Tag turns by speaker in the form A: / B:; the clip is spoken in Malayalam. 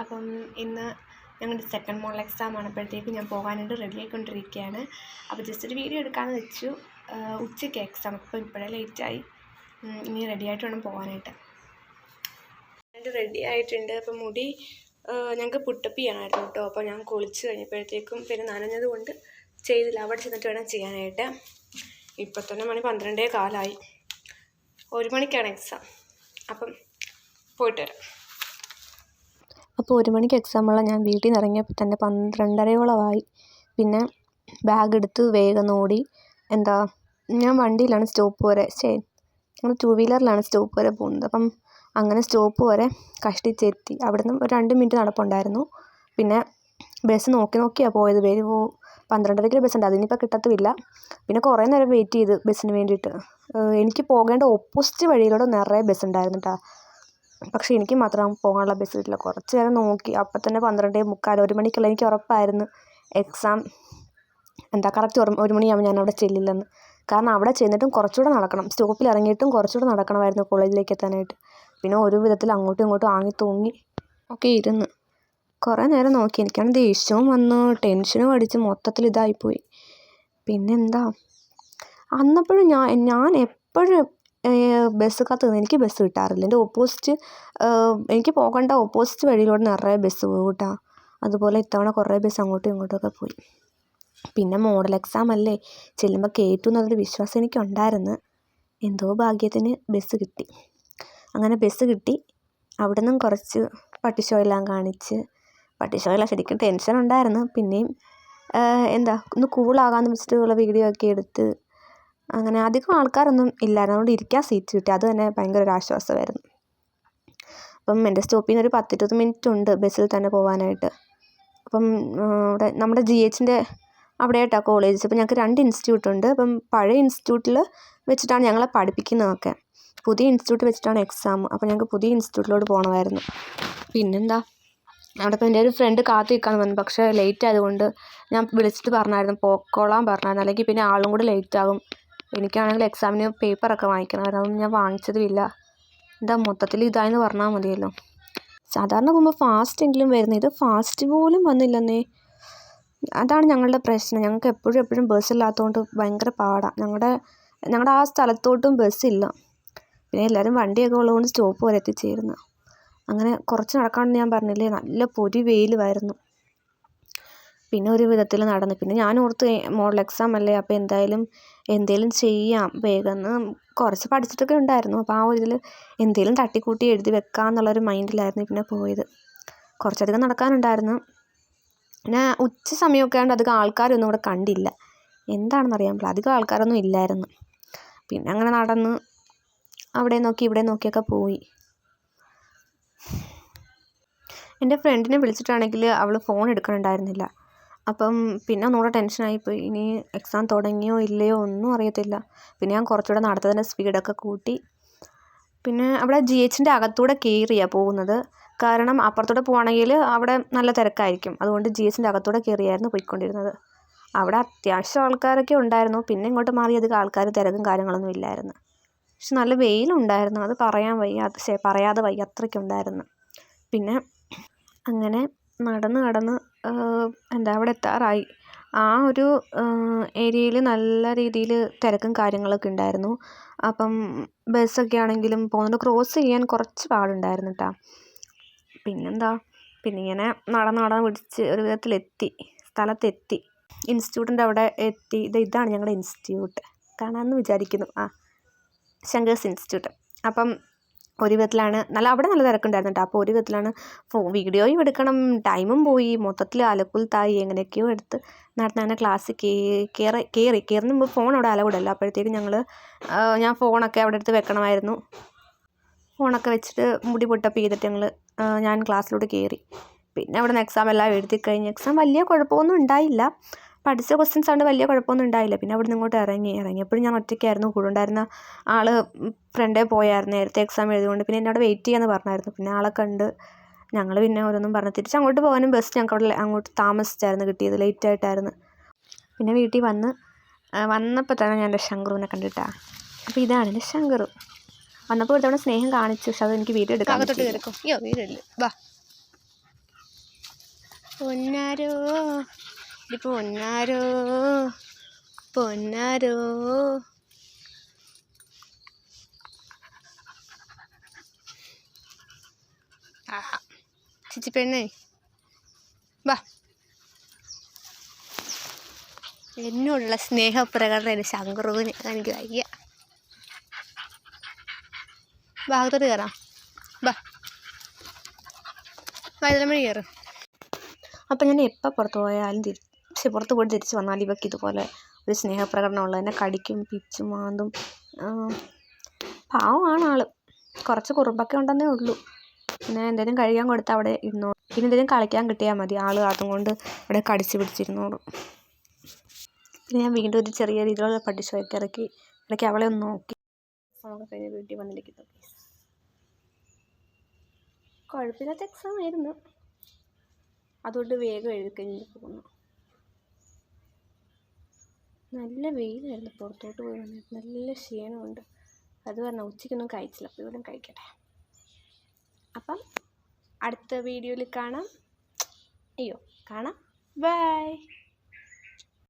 A: അപ്പം ഇന്ന് ഞങ്ങളുടെ സെക്കൻഡ് മോഡൽ എക്സാം ആണപ്പോഴത്തേക്ക് ഞാൻ പോകാനായിട്ട് റെഡി ആയിക്കൊണ്ടിരിക്കുകയാണ്. അപ്പോൾ ജസ്റ്റ് ഒരു വീഡിയോ എടുക്കാമെന്ന് വെച്ചു. ഉച്ചയ്ക്ക് എക്സാം, അപ്പോൾ ഇപ്പോഴേ ലേറ്റായി. ഇനി റെഡി ആയിട്ട് വേണം പോകാനായിട്ട്. റെഡി ആയിട്ടുണ്ട്. അപ്പം മുടി ഞങ്ങൾക്ക് പുട്ടപ്പ് ചെയ്യണമായിരുന്നു കേട്ടോ. അപ്പോൾ ഞാൻ കുളിച്ച് കഴിഞ്ഞപ്പോഴത്തേക്കും പിന്നെ നനഞ്ഞത് കൊണ്ട് ചെയ്തില്ല. അവിടെ ചെന്നിട്ട് വേണം ചെയ്യാനായിട്ട്. ഇപ്പോൾ തന്നെ മണി 12:15. 1 മണിക്കാണ് എക്സാം. അപ്പം പോയിട്ട് വരാം.
B: അപ്പോൾ 1 മണിക്ക് എക്സാമുള്ള ഞാൻ വീട്ടിൽ നിന്ന് ഇറങ്ങിയപ്പോൾ തന്നെ 12:30 പിന്നെ ബാഗ് എടുത്ത് വേഗം ഓടി. ഞാൻ വണ്ടിയിലാണ് സ്റ്റോപ്പ് വരെ, ഞങ്ങൾ 2 വീലറിലാണ് സ്റ്റോപ്പ് വരെ പോകുന്നത്. അപ്പം അങ്ങനെ സ്റ്റോപ്പ് വരെ കഷ്ടിച്ചെത്തി. അവിടെ നിന്ന് ഒരു 2 മിനിറ്റ് നടപ്പുണ്ടായിരുന്നു. പിന്നെ ബസ് നോക്കിയാണ് പോയത്. 12:30 ബസ്സുണ്ട്, അതിനിപ്പോൾ കിട്ടത്തുമില്ല. പിന്നെ കുറേ നേരം വെയിറ്റ് ചെയ്ത് ബസ്സിന് വേണ്ടിയിട്ട്. എനിക്ക് പോകേണ്ട ഓപ്പോസിറ്റ് വഴിയിലൂടെ നിറയെ ബസ് ഉണ്ടായിരുന്നു കേട്ടോ. പക്ഷേ എനിക്ക് മാത്രം പോകാനുള്ള ബസ് കിട്ടില്ല. കുറച്ച് നേരം നോക്കി. അപ്പം തന്നെ 12:45, 1 മണിക്കുള്ള എനിക്ക് ഉറപ്പായിരുന്നു എക്സാം കറക്റ്റ് 1 മണിയാകുമ്പോൾ ഞാൻ അവിടെ ചെല്ലില്ലെന്ന്. കാരണം അവിടെ ചെന്നിട്ടും കുറച്ചുകൂടെ നടക്കണം, സ്റ്റോപ്പിൽ ഇറങ്ങിയിട്ടും കുറച്ചുകൂടെ നടക്കണമായിരുന്നു കോളേജിലേക്ക് എത്താനായിട്ട്. പിന്നെ ഒരു വിധത്തിൽ അങ്ങോട്ടും ഇങ്ങോട്ടും ആങ്ങി തൂങ്ങി ഒക്കെ ഇരുന്ന് കുറേ നേരം നോക്കി. എനിക്കാണ് ദേഷ്യവും വന്നു, ടെൻഷനും അടിച്ച് മൊത്തത്തിൽ ഇതായിപ്പോയി. പിന്നെന്താ, അന്നപ്പോഴും ഞാൻ എപ്പോഴും ബസ് കാത്ത് നിന്ന് എനിക്ക് ബസ് കിട്ടാറില്ല. എനിക്ക് പോകേണ്ട ഓപ്പോസിറ്റ് വഴിയിലൂടെ നിറയെ ബസ് പോകും കേട്ടോ. അതുപോലെ ഇത്തവണ കുറേ ബസ് അങ്ങോട്ടും ഇങ്ങോട്ടുമൊക്കെ പോയി. പിന്നെ മോഡൽ എക്സാം അല്ലേ, ചെല്ലുമ്പോൾ കയറ്റും എന്നൊരു വിശ്വാസം എനിക്കുണ്ടായിരുന്നു. എന്തോ ഭാഗ്യത്തിന് ബസ് കിട്ടി. അങ്ങനെ ബസ് കിട്ടി. അവിടെ നിന്നും കുറച്ച് പട്ടിഷോയെല്ലാം കാണിച്ച്, പട്ടിഷോയല്ല, ശരിക്കും ടെൻഷൻ ഉണ്ടായിരുന്നു. പിന്നെയും ഒന്ന് കൂളാകാമെന്ന് വെച്ചിട്ടുള്ള വീഡിയോ ഒക്കെ എടുത്ത്. അങ്ങനെ അധികം ആൾക്കാരൊന്നും ഇല്ലായിരുന്നു, അതുകൊണ്ട് ഇരിക്കാൻ സീറ്റ് കിട്ടി. അത് തന്നെ ഭയങ്കര ഒരു ആശ്വാസമായിരുന്നു. അപ്പം എൻ്റെ സ്റ്റോപ്പിൽ നിന്ന് ഒരു 10-20 മിനിറ്റ് ഉണ്ട് ബസ്സിൽ തന്നെ പോകാനായിട്ട്. അപ്പം ഇവിടെ നമ്മുടെ GH അവിടെയായിട്ടാണ് കോളേജ്. അപ്പം ഞങ്ങൾക്ക് 2 ഇൻസ്റ്റിറ്റ്യൂട്ടുണ്ട്. അപ്പം പഴയ ഇൻസ്റ്റിറ്റ്യൂട്ടിൽ വെച്ചിട്ടാണ് ഞങ്ങളെ പഠിപ്പിക്കുന്നതൊക്കെ. പുതിയ ഇൻസ്റ്റിറ്റ്യൂട്ട് വെച്ചിട്ടാണ് എക്സാം. അപ്പം ഞങ്ങൾക്ക് പുതിയ ഇൻസ്റ്റിറ്റ്യൂട്ടിലോട്ട് പോകണമായിരുന്നു. പിന്നെന്താ, അവിടെ ഇപ്പോൾ എൻ്റെ ഒരു ഫ്രണ്ട് കാത്തു നിൽക്കാമെന്ന് പറഞ്ഞു. പക്ഷേ ലേറ്റ് ആയതുകൊണ്ട് ഞാൻ വിളിച്ചിട്ട് പറഞ്ഞായിരുന്നു പോക്കോളാൻ പറഞ്ഞായിരുന്നു, അല്ലെങ്കിൽ പിന്നെ ആളും കൂടെ ലേറ്റ് ആകും. എനിക്കാണെങ്കിൽ എക്സാമിന് പേപ്പറൊക്കെ വാങ്ങിക്കണമായിരുന്നു, അതൊന്നും ഞാൻ വാങ്ങിച്ചതുമില്ല. മൊത്തത്തിൽ ഇതായെന്ന് പറഞ്ഞാൽ മതിയല്ലോ. സാധാരണ പോകുമ്പോൾ ഫാസ്റ്റെങ്കിലും വരുന്നത്, ഇത് ഫാസ്റ്റ് പോലും വന്നില്ലെന്നേ. അതാണ് ഞങ്ങളുടെ പ്രശ്നം. ഞങ്ങൾക്ക് എപ്പോഴും ബസ്സില്ലാത്തതുകൊണ്ട് ഭയങ്കര പാടാണ്. ഞങ്ങളുടെ ആ സ്ഥലത്തോട്ടും ബസ്സില്ല. പിന്നെ എല്ലാവരും വണ്ടിയൊക്കെ ഉള്ളതുകൊണ്ട് സ്റ്റോപ്പ് വരെ എത്തിച്ചേരുന്നു. അങ്ങനെ കുറച്ച് നടക്കാമെന്ന് ഞാൻ പറഞ്ഞില്ലേ, നല്ല പൊരി വെയിലുമായിരുന്നു. പിന്നെ ഒരു വിധത്തിൽ നടന്നു. പിന്നെ ഞാൻ ഓർത്ത് മോഡൽ എക്സാം അല്ലേ, അപ്പോൾ എന്തേലും ചെയ്യാം വേഗം. കുറച്ച് പഠിച്ചിട്ടൊക്കെ ഉണ്ടായിരുന്നു. അപ്പോൾ ആ ഒരു ഇതിൽ എന്തേലും തട്ടിക്കൂട്ടി എഴുതി വെക്കാമെന്നുള്ളൊരു മൈൻഡിലായിരുന്നു പിന്നെ പോയത്. കുറച്ചധികം നടക്കാനുണ്ടായിരുന്നു. പിന്നെ ഉച്ച സമയമൊക്കെ ആയതുകൊണ്ട് അധികം ആൾക്കാരൊന്നും ഇവിടെ കണ്ടില്ല. എന്താണെന്നറിയാൻ പറ്റില്ല, അധികം ആൾക്കാരൊന്നും ഇല്ലായിരുന്നു. പിന്നെ അങ്ങനെ നടന്ന് അവിടെ നോക്കി ഇവിടെ നോക്കിയൊക്കെ പോയി. എൻ്റെ ഫ്രണ്ടിനെ വിളിച്ചിട്ടാണെങ്കിൽ അവൾ ഫോൺ എടുക്കണുണ്ടായിരുന്നില്ല. അപ്പം പിന്നെ ഒന്നുകൂടെ ടെൻഷനായിപ്പോയി. ഇനി എക്സാം തുടങ്ങിയോ ഇല്ലയോ ഒന്നും അറിയത്തില്ല. പിന്നെ ഞാൻ കുറച്ചുകൂടെ നടത്തതിൻ്റെ സ്പീഡൊക്കെ കൂട്ടി. പിന്നെ അവിടെ GH അകത്തൂടെ കയറിയാണ് പോകുന്നത്. കാരണം അപ്പുറത്തൂടെ പോവുകയാണെങ്കിൽ അവിടെ നല്ല തിരക്കായിരിക്കും. അതുകൊണ്ട് GH അകത്തൂടെ കയറിയായിരുന്നു പോയിക്കൊണ്ടിരുന്നത്. അവിടെ അത്യാവശ്യം ആൾക്കാരൊക്കെ ഉണ്ടായിരുന്നു. പിന്നെ ഇങ്ങോട്ട് മാറി അധികം ആൾക്കാർ തിരക്കും കാര്യങ്ങളൊന്നും ഇല്ലായിരുന്നു. പക്ഷെ നല്ല വെയിലുണ്ടായിരുന്നു, അത് പറയാതെ വയ്യ, അത്രയ്ക്കുണ്ടായിരുന്നു. പിന്നെ അങ്ങനെ നടന്ന് അവിടെ എത്താറായി. ആ ഒരു ഏരിയയിൽ നല്ല രീതിയിൽ തിരക്കും കാര്യങ്ങളൊക്കെ ഉണ്ടായിരുന്നു. അപ്പം ബസ്സൊക്കെ ആണെങ്കിലും പോകുന്നത് ക്രോസ് ചെയ്യാൻ കുറച്ച് പാടുണ്ടായിരുന്നു കേട്ടോ. പിന്നെ ഇങ്ങനെ നടന്ന് പിടിച്ച് ഒരു വിധത്തിലെത്തി, സ്ഥലത്തെത്തി. ഇൻസ്റ്റിറ്റ്യൂട്ടിൻ്റെ അവിടെ എത്തി. ഇതാണ് ഞങ്ങളുടെ ഇൻസ്റ്റിറ്റ്യൂട്ട്, കാണാമെന്ന് വിചാരിക്കുന്നു. ശങ്കേഴ്സ് ഇൻസ്റ്റിറ്റ്യൂട്ട്. അപ്പം ഒരു വിധത്തിലാണ് അവിടെ നല്ല തിരക്കുണ്ടായിരുന്നു കേട്ടോ. അപ്പോൾ ഒരു വിധത്തിലാണ് വീഡിയോയും എടുക്കണം, ടൈമും പോയി, മൊത്തത്തിൽ അലക്കുലത്തായി. എങ്ങനെയൊക്കെയോ എടുത്ത് നടന്ന ക്ലാസ്സിൽ കയറുന്ന മുമ്പ് ഫോൺ അവിടെ അലൗഡല്ല. അപ്പോഴത്തേക്കും ഞാൻ ഫോണൊക്കെ അവിടെ എടുത്ത് വെക്കണമായിരുന്നു. ഫോണൊക്കെ വെച്ചിട്ട് മുടി പൊട്ടപ്പ് ചെയ്തിട്ട് ഞാൻ ക്ലാസ്സിലോട്ട് കയറി. പിന്നെ അവിടെ നിന്ന് എക്സാം എല്ലാം എഴുതി കഴിഞ്ഞ് എക്സാം വലിയ കുഴപ്പമൊന്നും ഉണ്ടായില്ല. പഠിച്ച ക്വസ്റ്റ്യൻസ് ആണ്, വലിയ കുഴപ്പമൊന്നും ഉണ്ടായില്ല. പിന്നെ അവിടെ നിന്ന് ഇങ്ങോട്ട് ഇറങ്ങിയപ്പോഴും ഞാൻ ഒറ്റയ്ക്കായിരുന്നു. കൂടെ ഉണ്ടായിരുന്ന ആൾ ഫ്രണ്ടേ പോയായിരുന്നു, നേരത്തെ എക്സാം എഴുതിക്കൊണ്ട്. പിന്നെ എന്നോട് വെയിറ്റ് ചെയ്യാമെന്ന് പറഞ്ഞായിരുന്നു. പിന്നെ ആളെ കണ്ട് ഞങ്ങൾ പിന്നെ ഓരോന്നും പറഞ്ഞ് തിരിച്ച് അങ്ങോട്ട് പോകാനും ബസ് ഞങ്ങൾക്ക് അവിടെ അങ്ങോട്ട് താമസിച്ചായിരുന്നു കിട്ടിയത്, ലേറ്റായിട്ടായിരുന്നു. പിന്നെ വീട്ടിൽ വന്നപ്പോൾ തന്നെ ഞാൻ എൻ്റെ ശങ്കറുവിനെ കണ്ടിട്ടാ. അപ്പോൾ ഇതാണ് എൻ്റെ ശങ്കറു. വന്നപ്പോൾ ഒരു തവണ സ്നേഹം കാണിച്ചു, പക്ഷെ അതെനിക്ക് വീഡിയോ എടുക്കാൻ
A: വീഡിയോ വാ പൊന്നാരോ ഇത് പൊന്നാരോ പൊന്നാരോ. ആ ചിച്ചി പെണ്ണേ വാ. എന്നോടുള്ള സ്നേഹപ്രകടനം എൻ്റെ ശങ്കറുവിന് എനിക്ക് വയ്യ. ഭാഗത്തോട്ട് കയറാം വാ. വയലമഴി കയറും. അപ്പം ഞാൻ എപ്പോൾ പുറത്ത് പോയാലും പുറത്ത് പോയിട്ട് തിരിച്ച് വന്നാലും ഇവയ്ക്ക് ഇതുപോലെ ഒരു സ്നേഹപ്രകടനം ഉള്ളത്. എന്നെ കടിക്കും പിച്ചും മാന്തും. പാവമാണ് ആൾ. കുറച്ച് കുറുമ്പൊക്കെ ഉണ്ടെന്നേ ഉള്ളൂ. പിന്നെ എന്തെങ്കിലും കഴിക്കാൻ കൊടുത്താൽ അവിടെ ഇരുന്നോളും. പിന്നെ എന്തെങ്കിലും കളിക്കാൻ കിട്ടിയാൽ മതി, ആൾ അതും കൊണ്ട് അവിടെ കടിച്ച് പിടിച്ചിരുന്നോളും. പിന്നെ ഞാൻ വീണ്ടും ഒരു ചെറിയ രീതിയിലുള്ള പട്ടി ഷോയ്ക്ക് ഇടയ്ക്ക് അവളെ ഒന്ന് നോക്കി. അവളൊക്കെ കഴിഞ്ഞ് വീട്ടിൽ വന്നിരിക്കുന്നു. കുഴപ്പമില്ലാത്ത എക്സാം ആയിരുന്നു, അതുകൊണ്ട് വേഗം എഴുതിക്കഴിഞ്ഞ് പോകുന്നു. നല്ല വെയിലായിരുന്നു, പുറത്തോട്ട് പോയി വന്നിട്ട് നല്ല ക്ഷീണമുണ്ട്. അത് കാരണം ഉച്ചയ്ക്കൊന്നും കഴിച്ചില്ല, അപ്പോൾ ഇവിടെ കഴിക്കട്ടെ. അപ്പം അടുത്ത വീഡിയോയിൽ കാണാം. ബൈ.